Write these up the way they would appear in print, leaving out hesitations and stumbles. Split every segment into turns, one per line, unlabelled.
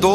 2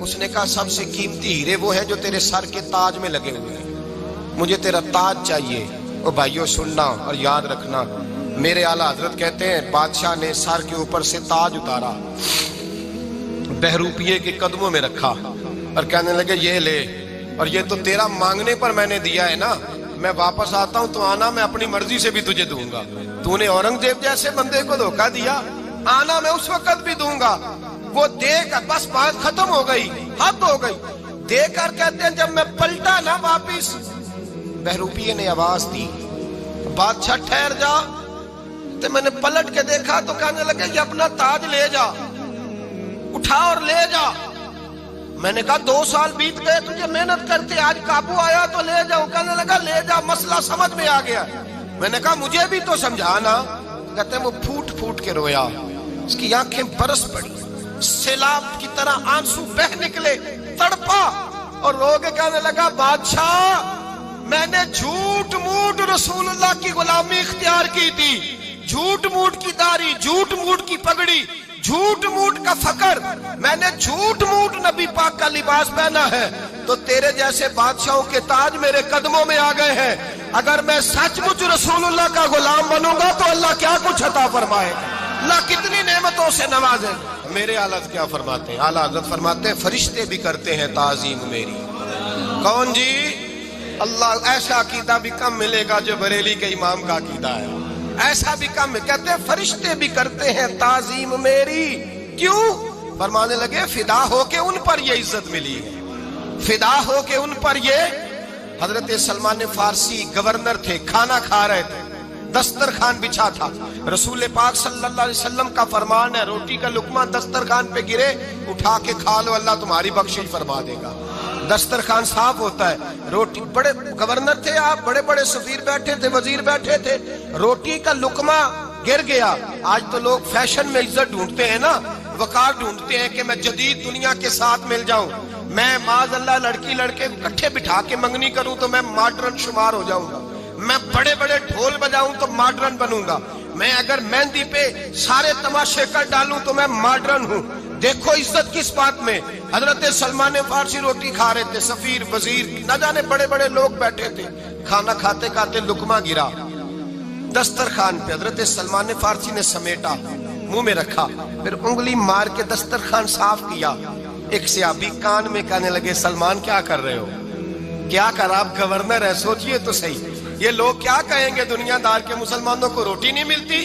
اس نے کہا سب سے قیمتی ہیرے وہ ہیں جو تیرے سر کے تاج میں لگے ہوئے ہیں، مجھے تیرا تاج چاہیے۔ او بھائیو سننا اور یاد رکھنا، میرے اعلیٰ حضرت کہتے ہیں بادشاہ نے سر کے اوپر سے تاج اتارا، بہروپیے کے قدموں میں رکھا اور کہنے لگے یہ لے، اور یہ تو تیرا مانگنے پر میں نے دیا ہے نا، میں واپس آتا ہوں تو آنا میں اپنی مرضی سے بھی تجھے دوں گا۔ تو نے اورنگزیب جیسے بندے کو دھوکہ دیا، آنا میں اس وقت بھی دوں گا۔ وہ دے کر بس بات ختم ہو گئی، حد ہو گئی۔ دے کر کہتے ہیں جب میں پلٹا نا واپس، بہروپیے نے آواز دی بادشاہ ٹھہر جا۔ تو میں نے پلٹ کے دیکھا تو کہنے لگے یہ اپنا تاج لے جا، اٹھا اور لے جا۔ میں نے کہا 2 سال بیت گئے تجھے محنت کرتے، آج قابو آیا تو لے جاؤں۔ کہنے لگا لے جا، مسئلہ سمجھ میں آ گیا۔ میں نے کہا مجھے بھی تو سمجھانا۔ کہتے ہیں وہ پھوٹ پھوٹ کے رویا، اس کی آنکھیں برس پڑی، سیلاب کی طرح آنسو بہ نکلے، تڑپا اور رو کے کہنے لگا بادشاہ میں نے جھوٹ موٹ رسول اللہ کی غلامی اختیار کی تھی، جھوٹ موٹ کی داڑھی، جھوٹ موٹ کی پگڑی، جھوٹ موٹ کا فقر، میں نے جھوٹ موٹ نبی پاک کا لباس پہنا ہے، تو تیرے جیسے بادشاہوں کے تاج میرے قدموں میں آ گئے ہیں۔ اگر میں سچ مچ رسول اللہ کا غلام بنوں گا تو اللہ کیا کچھ عطا فرمائے گا، اللہ کتنی نعمتوں سے نوازے۔ میرے اعلیٰ کیا فرماتے ہیں؟ اعلیٰ حضرت فرماتے ہیں فرشتے بھی کرتے ہیں تعظیم میری۔ کون جی؟ اللہ۔ ایسا عقیدہ بھی کم ملے گا جو بریلی کے امام کا عقیدہ ہے، ایسا بھی کم۔ کہتے ہیں فرشتے بھی کرتے ہیں تعظیم میری۔ کیوں؟ فرمانے لگے فدا ہو کے ان پر یہ عزت ملی ہے، فدا ہو کے ان پر یہ۔ حضرت سلمان فارسی گورنر تھے، کھانا کھا رہے تھے، دسترخوان بچھا تھا، رسول پاک صلی اللہ علیہ وسلم کا فرمان ہے روٹی کا لقمہ دسترخوان پہ گرے اٹھا کے کھا لو، اللہ تمہاری بخشش فرما دے گا۔ دسترخوان صاف ہوتا ہے، روٹی، بڑے گورنر تھے آپ، بڑے بڑے سفیر بیٹھے تھے، وزیر بیٹھے تھے، روٹی کا لقمہ گر گیا۔ آج تو لوگ فیشن میں عزت ڈھونڈتے ہیں نا، وقار ڈھونڈتے ہیں کہ میں جدید دنیا کے ساتھ مل جاؤں، میں معاذ اللہ لڑکی لڑکے اکٹھے بٹھا کے منگنی کروں تو میں ماڈرن شمار ہو جاؤں گا، میں بڑے بڑے ڈھول بجاؤں تو ماڈرن بنوں گا، میں اگر مہندی پہ سارے تماشے کر ڈالوں تو میں ماڈرن ہوں۔ دیکھو عزت کس بات میں۔ حضرت سلمان فارسی روٹی کھا رہے تھے، سفیر وزیر نہ جانے بڑے بڑے لوگ بیٹھے تھے، کھانا کھاتے کھاتے لقمہ گرا دسترخوان پہ، حضرت سلمان فارسی نے سمیٹا، منہ میں رکھا، پھر انگلی مار کے دسترخوان صاف کیا۔ ایک صحابی کان میں کہنے لگے سلمان کیا کر رہے ہو، کیا کر، آپ گورنر ہے، سوچئے تو صحیح، یہ لوگ کیا کہیں گے دنیا دار کے مسلمانوں کو روٹی نہیں ملتی،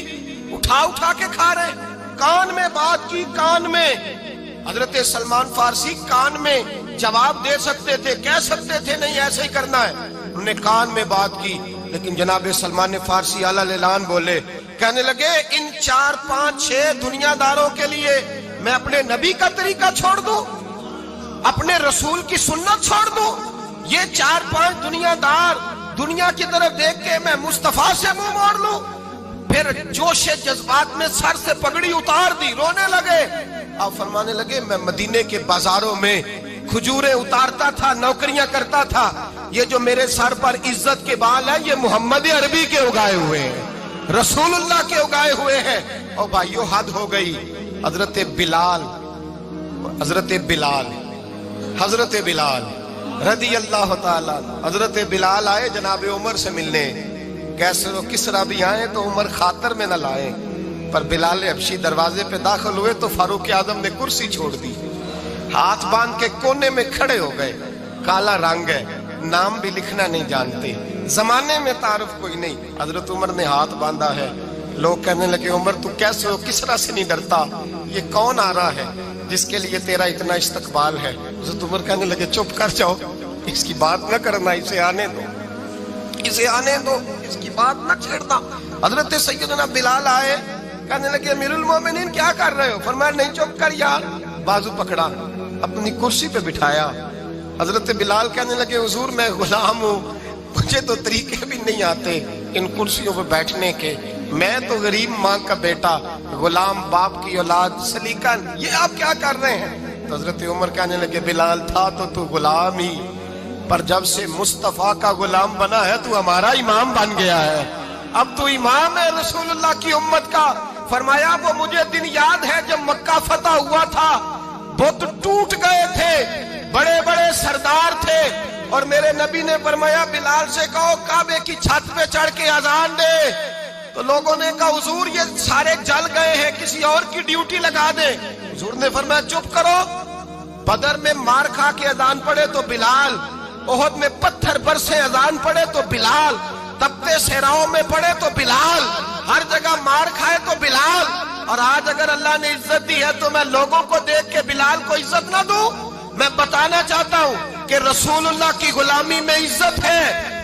اٹھا اٹھا کے کھا رہے۔ کان میں بات کی، کان میں۔ حضرت سلمان فارسی کان میں جواب دے سکتے تھے، کہہ سکتے تھے نہیں ایسے ہی کرنا ہے، انہوں نے کان میں بات کی، لیکن جناب سلمان فارسی اعلیٰ اعلان بولے، کہنے لگے ان 4 5 6 دنیا داروں کے لیے میں اپنے نبی کا طریقہ چھوڑ دوں، اپنے رسول کی سنت چھوڑ دوں؟ یہ 4 5 دنیا دار دنیا کی طرف دیکھ کے میں مصطفیٰ سے منہ موڑ لوں؟ پھر جوش جذبات میں سر سے پگڑی اتار دی، رونے لگے۔ آپ فرمانے لگے میں مدینے کے بازاروں میں کھجوریں اتارتا تھا، نوکریاں کرتا تھا، یہ جو میرے سر پر عزت کے بال ہیں یہ محمد عربی کے اگائے ہوئے ہیں، رسول اللہ کے اگائے ہوئے ہیں۔ اور بھائیو حد ہو گئی۔ حضرت بلال رضی اللہ تعالیٰ، حضرت بلال آئے جناب عمر سے ملنے، کیسر و کسرا بھی آئے تو عمر خاطر میں نہ لائے، پر بلال حبشی دروازے پہ داخل ہوئے تو فاروق اعظم نے کرسی چھوڑ دی، ہاتھ باندھ کے کونے میں کھڑے ہو گئے، کالا رنگ ہے، نام بھی لکھنا نہیں جانتے، زمانے میں تعارف کوئی نہیں۔ حضرت عمر نے ہاتھ باندھا ہے، لوگ کہنے لگے عمر تو کیسے ہو، کسرا سے نہیں ڈرتا، یہ کون آ رہا ہے جس کے لیے تیرا اتنا استقبال ہے؟ حضرت عمر کہنے لگے چپ کر جاؤ، اس کی بات نہ کرنا، اسے آنے دو، اسے آنے دو، اس کی بات نہ چھیڑنا۔ حضرت سیدنا بلال آئے، کہنے لگے امیر المومنین کیا کر رہے ہو؟ فرمایا نہیں چپ کر یار، بازو پکڑا، اپنی کرسی پہ بٹھایا۔ حضرت بلال کہنے لگے حضور میں غلام ہوں، مجھے تو طریقے بھی نہیں آتے ان کرسیوں پہ بیٹھنے کے، میں تو غریب ماں کا بیٹا، غلام باپ کی اولاد، سلیقہ، یہ آپ کیا کر رہے ہیں؟ تو حضرت عمر کہنے لگے بلال تھا تو غلام ہی، پر جب سے مصطفیٰ کا غلام بنا ہے تو ہمارا امام بن گیا ہے، اب تو امام ہے رسول اللہ کی امت کا۔ فرمایا وہ مجھے دن یاد ہے جب مکہ فتح ہوا تھا، بت ٹوٹ گئے تھے، بڑے بڑے سردار تھے، اور میرے نبی نے فرمایا بلال سے کہو کعبے کی چھت پہ چڑھ کے اذان دے۔ تو لوگوں نے کہا حضور یہ سارے جل گئے ہیں، کسی اور کی ڈیوٹی لگا دیں۔ حضور نے فرمایا چپ کرو، بدر میں مار کھا کے اذان پڑے تو بلال، احد میں پتھر برسے اذان پڑے تو بلال، تپتے صحراؤں میں پڑے تو بلال، ہر جگہ مار کھائے تو بلال۔ اور آج اگر اللہ نے عزت دی ہے تو میں لوگوں کو دیکھ کے بلال کو عزت نہ دوں؟ میں بتانا چاہتا ہوں کہ رسول اللہ کی غلامی میں عزت ہے۔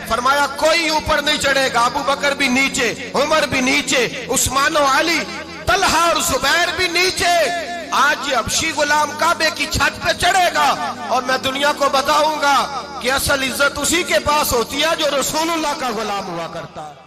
فرمایا کوئی اوپر نہیں چڑھے گا، ابو بکر بھی نیچے، عمر بھی نیچے، عثمان و علی، طلحہ اور زبیر بھی نیچے۔ آج یہ حبشی غلام کعبے کی چھت پہ چڑھے گا اور میں دنیا کو بتاؤں گا کہ اصل عزت اسی کے پاس ہوتی ہے جو رسول اللہ کا غلام ہوا کرتا ہے۔